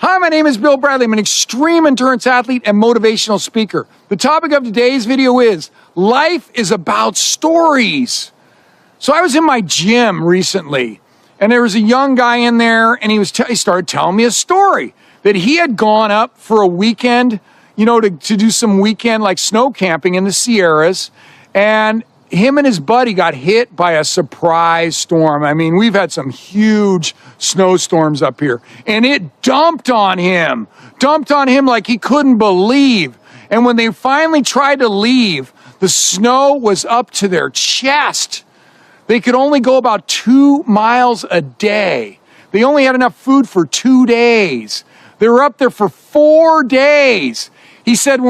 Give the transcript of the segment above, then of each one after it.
Hi, my name is Bill Bradley. I'm an extreme endurance athlete and motivational speaker. The topic of today's video is life is about stories. So I was in my gym recently, and there was a young guy in there, and he started telling me a story that he had gone up for a weekend, to do some weekend like snow camping in the Sierras, and him and his buddy got hit by a surprise storm. I mean, we've had some huge snowstorms up here, and it dumped on him like he couldn't believe. And when they finally tried to leave, the snow was up to their chest. They could only go about 2 miles a day. They only had enough food for 2 days. They were up there for 4 days. He said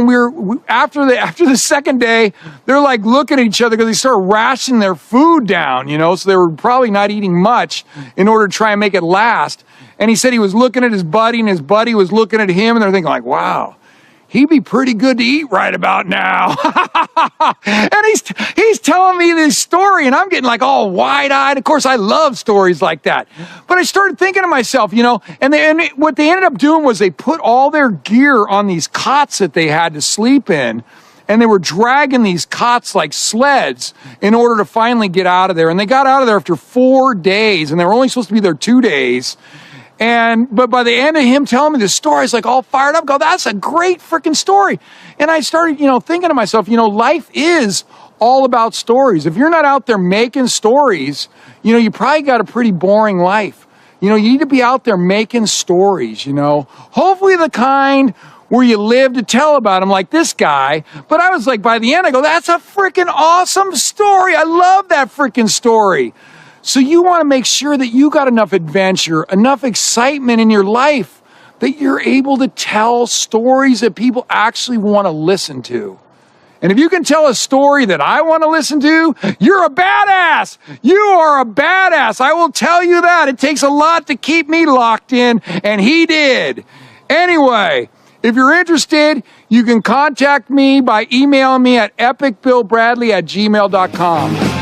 after the second day, they're like looking at each other because they started rationing their food down, so they were probably not eating much in order to try and make it last. And he said he was looking at his buddy, and his buddy was looking at him, and they're thinking like, wow, he'd be pretty good to eat right about now. And he's telling me this story, and I'm getting like all wide-eyed. Of course, I love stories like that. But I started thinking to myself, and what they ended up doing was they put all their gear on these cots that they had to sleep in, and they were dragging these cots like sleds in order to finally get out of there. And they got out of there after 4 days, and they were only supposed to be there 2 days. But by the end of him telling me this story, I was like all fired up, that's a great freaking story. And I started, thinking to myself, life is all about stories. If you're not out there making stories, you probably got a pretty boring life. You need to be out there making stories, hopefully the kind where you live to tell about them, like this guy. But I was like, by the end, I go, that's a freaking awesome story. I love that freaking story. So you want to make sure that you got enough adventure, enough excitement in your life that you're able to tell stories that people actually want to listen to. And if you can tell a story that I want to listen to, you're a badass. You are a badass. I will tell you that. It takes a lot to keep me locked in, and he did. Anyway, if you're interested, you can contact me by emailing me at epicbillbradley@gmail.com.